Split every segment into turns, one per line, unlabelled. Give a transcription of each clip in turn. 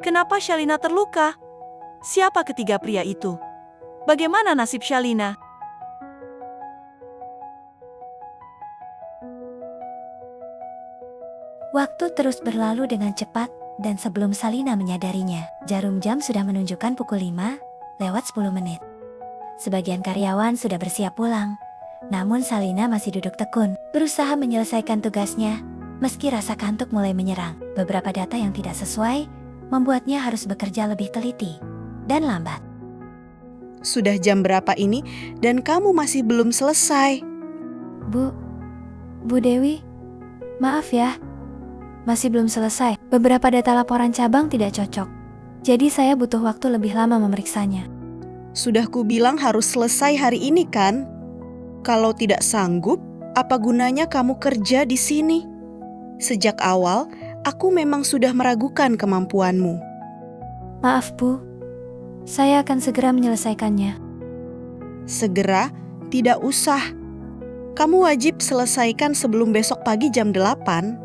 Kenapa Shalina terluka? Siapa ketiga pria itu? Bagaimana nasib Shalina?
Waktu terus berlalu dengan cepat, dan sebelum Shalina menyadarinya, jarum jam sudah menunjukkan pukul 5, lewat 10 menit. Sebagian karyawan sudah bersiap pulang, namun Shalina masih duduk tekun, berusaha menyelesaikan tugasnya, meski rasa kantuk mulai menyerang. Beberapa data yang tidak sesuai, membuatnya harus bekerja lebih teliti, dan lambat.
Sudah jam berapa ini dan kamu masih belum selesai?
Bu Dewi, maaf ya. Masih belum selesai. Beberapa data laporan cabang tidak cocok. Jadi saya butuh waktu lebih lama memeriksanya.
Sudah kubilang harus selesai hari ini kan? Kalau tidak sanggup, apa gunanya kamu kerja di sini? Sejak awal, aku memang sudah meragukan kemampuanmu.
Maaf Bu, saya akan segera menyelesaikannya.
Segera? Tidak usah. Kamu wajib selesaikan sebelum besok pagi jam 8.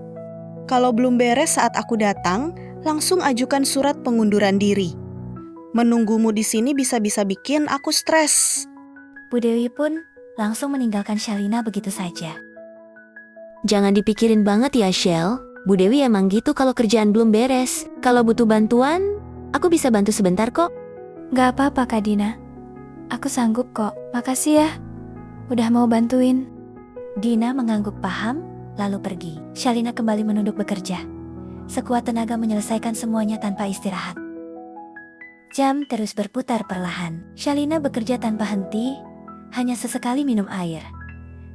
Kalau belum beres saat aku datang, langsung ajukan surat pengunduran diri. Menunggumu di sini bisa-bisa bikin aku stres.
Bu Dewi pun langsung meninggalkan Shalina begitu saja. Jangan dipikirin banget ya Shell. Bu Dewi emang gitu kalau kerjaan belum beres. Kalau butuh bantuan, aku bisa bantu sebentar kok. Gak apa-apa Kak Dina. Aku sanggup kok. Makasih ya. Udah mau bantuin. Dina mengangguk paham, lalu pergi. Shalina kembali menunduk bekerja. Sekuat tenaga menyelesaikan semuanya tanpa istirahat. Jam terus berputar perlahan. Shalina bekerja tanpa henti, hanya sesekali minum air.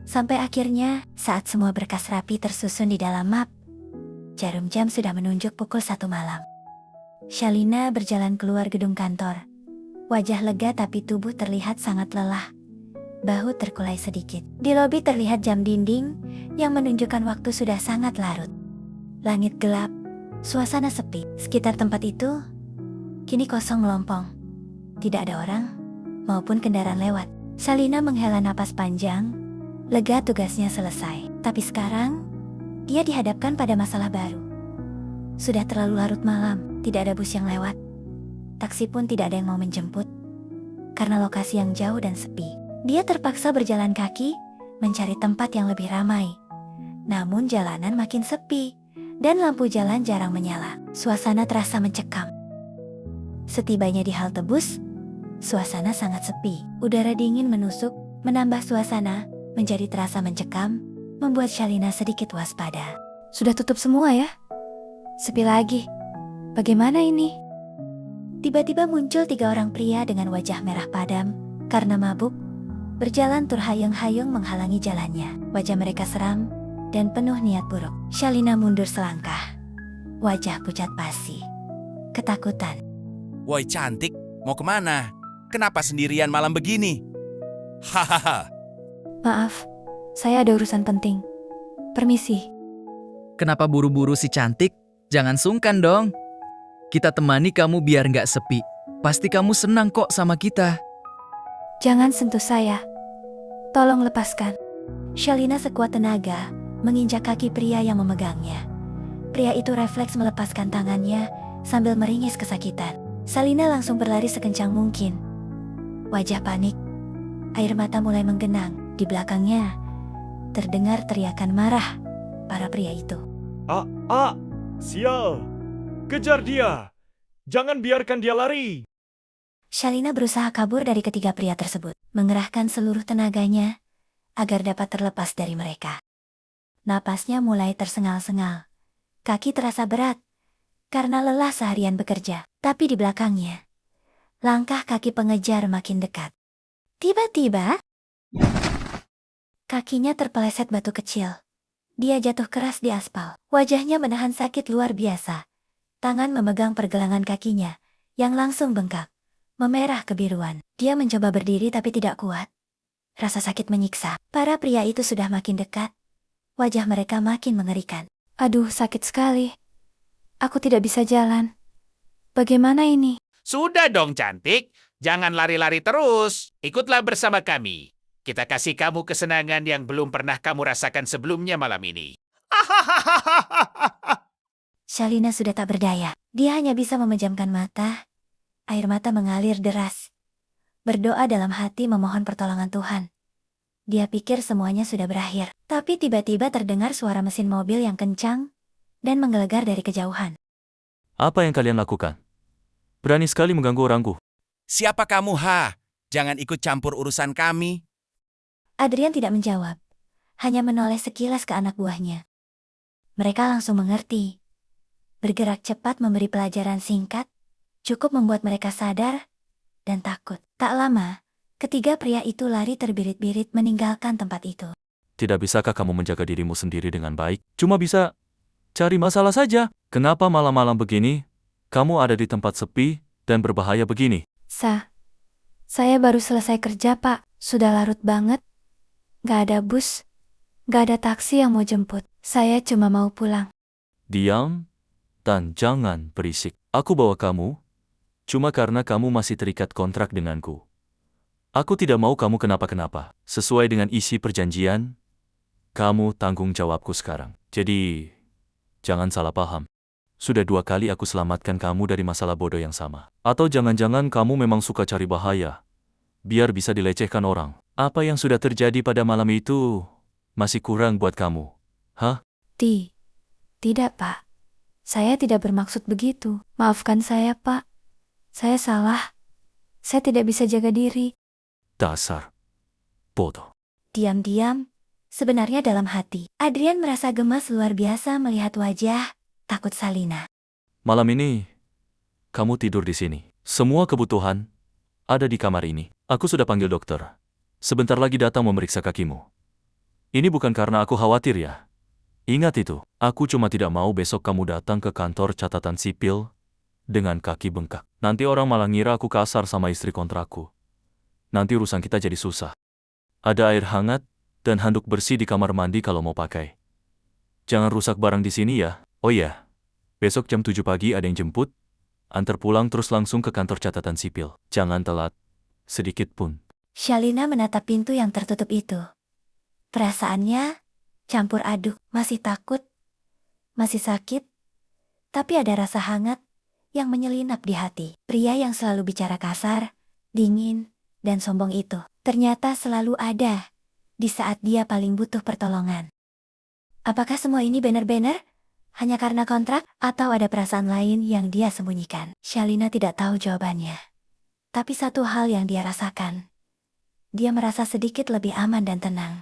Sampai akhirnya, saat semua berkas rapi tersusun di dalam map, jarum jam sudah menunjuk pukul 1 malam. Shalina berjalan keluar gedung kantor. Wajah lega tapi tubuh terlihat sangat lelah. Bahu terkulai sedikit. Di lobi terlihat jam dinding yang menunjukkan waktu sudah sangat larut. Langit gelap, suasana sepi. Sekitar tempat itu kini kosong melompong. Tidak ada orang maupun kendaraan lewat. Shalina menghela napas panjang, lega tugasnya selesai. Tapi sekarang, dia dihadapkan pada masalah baru. Sudah terlalu larut malam, tidak ada bus yang lewat. Taksi pun tidak ada yang mau menjemput. Karena lokasi yang jauh dan sepi. Dia terpaksa berjalan kaki, mencari tempat yang lebih ramai. Namun jalanan makin sepi, dan lampu jalan jarang menyala. Suasana terasa mencekam. Setibanya di halte bus, suasana sangat sepi. Udara dingin menusuk, menambah suasana, menjadi terasa mencekam, membuat Shalina sedikit waspada. Sudah tutup semua ya? Sepi lagi. Bagaimana ini? Tiba-tiba muncul 3 orang pria dengan wajah merah padam, karena mabuk, berjalan terhayung-hayung menghalangi jalannya. Wajah mereka seram dan penuh niat buruk. Shalina mundur selangkah. Wajah pucat pasi. Ketakutan.
Woi cantik, mau kemana? Kenapa sendirian malam begini? Hahaha.
Maaf, saya ada urusan penting. Permisi.
Kenapa buru-buru si cantik? Jangan sungkan dong. Kita temani kamu biar nggak sepi. Pasti kamu senang kok sama kita.
Jangan sentuh saya. Tolong lepaskan. Shalina sekuat tenaga menginjak kaki pria yang memegangnya. Pria itu refleks melepaskan tangannya sambil meringis kesakitan. Shalina langsung berlari sekencang mungkin. Wajah panik. Air mata mulai menggenang. Di belakangnya terdengar teriakan marah para pria itu.
Sial! Kejar dia! Jangan biarkan dia lari!
Shalina berusaha kabur dari ketiga pria tersebut, mengerahkan seluruh tenaganya agar dapat terlepas dari mereka. Napasnya mulai tersengal-sengal. Kaki terasa berat karena lelah seharian bekerja, tapi di belakangnya, langkah kaki pengejar makin dekat. Tiba-tiba, kakinya terpeleset batu kecil. Dia jatuh keras di aspal. Wajahnya menahan sakit luar biasa. Tangan memegang pergelangan kakinya, yang langsung bengkak, memerah kebiruan. Dia mencoba berdiri tapi tidak kuat. Rasa sakit menyiksa. Para pria itu sudah makin dekat. Wajah mereka makin mengerikan. Aduh, sakit sekali. Aku tidak bisa jalan. Bagaimana ini?
Sudah dong cantik, jangan lari-lari terus. Ikutlah bersama kami. Kita kasih kamu kesenangan yang belum pernah kamu rasakan sebelumnya malam ini.
Shalina sudah tak berdaya. Dia hanya bisa memejamkan mata. Air mata mengalir deras. Berdoa dalam hati memohon pertolongan Tuhan. Dia pikir semuanya sudah berakhir. Tapi tiba-tiba terdengar suara mesin mobil yang kencang dan menggelegar dari kejauhan.
Apa yang kalian lakukan? Berani sekali mengganggu orangku.
Siapa kamu, ha? Jangan ikut campur urusan kami.
Adrian tidak menjawab. Hanya menoleh sekilas ke anak buahnya. Mereka langsung mengerti. Bergerak cepat memberi pelajaran singkat, cukup membuat mereka sadar dan takut. Tak lama, ketiga pria itu lari terbirit-birit meninggalkan tempat itu.
Tidak bisakah kamu menjaga dirimu sendiri dengan baik? Cuma bisa cari masalah saja. Kenapa malam-malam begini, kamu ada di tempat sepi dan berbahaya begini?
Saya baru selesai kerja, Pak. Sudah larut banget. Gak ada bus, gak ada taksi yang mau jemput. Saya cuma mau pulang.
Diam dan jangan berisik. Aku bawa kamu cuma karena kamu masih terikat kontrak denganku. Aku tidak mau kamu kenapa-kenapa. Sesuai dengan isi perjanjian, kamu tanggung jawabku sekarang. Jadi, jangan salah paham. Sudah 2 kali aku selamatkan kamu dari masalah bodoh yang sama. Atau jangan-jangan kamu memang suka cari bahaya, biar bisa dilecehkan orang. Apa yang sudah terjadi pada malam itu masih kurang buat kamu, hah?
Tidak, Pak. Saya tidak bermaksud begitu. Maafkan saya, Pak. Saya salah. Saya tidak bisa jaga diri.
Dasar bodoh.
Diam-diam, sebenarnya dalam hati, Adrian merasa gemas luar biasa melihat wajah takut Shalina.
Malam ini, kamu tidur di sini. Semua kebutuhan ada di kamar ini. Aku sudah panggil dokter. Sebentar lagi datang memeriksa kakimu. Ini bukan karena aku khawatir ya. Ingat itu, aku cuma tidak mau besok kamu datang ke kantor catatan sipil dengan kaki bengkak. Nanti orang malah ngira aku kasar sama istri kontrakku. Nanti urusan kita jadi susah. Ada air hangat dan handuk bersih di kamar mandi kalau mau pakai. Jangan rusak barang di sini ya. Oh iya, besok jam 7 pagi ada yang jemput. Antar pulang terus langsung ke kantor catatan sipil. Jangan telat, sedikit pun.
Shalina menatap pintu yang tertutup itu. Perasaannya campur aduk, masih takut, masih sakit, tapi ada rasa hangat yang menyelinap di hati. Pria yang selalu bicara kasar, dingin, dan sombong itu ternyata selalu ada di saat dia paling butuh pertolongan. Apakah semua ini benar-benar hanya karena kontrak atau ada perasaan lain yang dia sembunyikan? Shalina tidak tahu jawabannya. Tapi satu hal yang dia rasakan, dia merasa sedikit lebih aman dan tenang.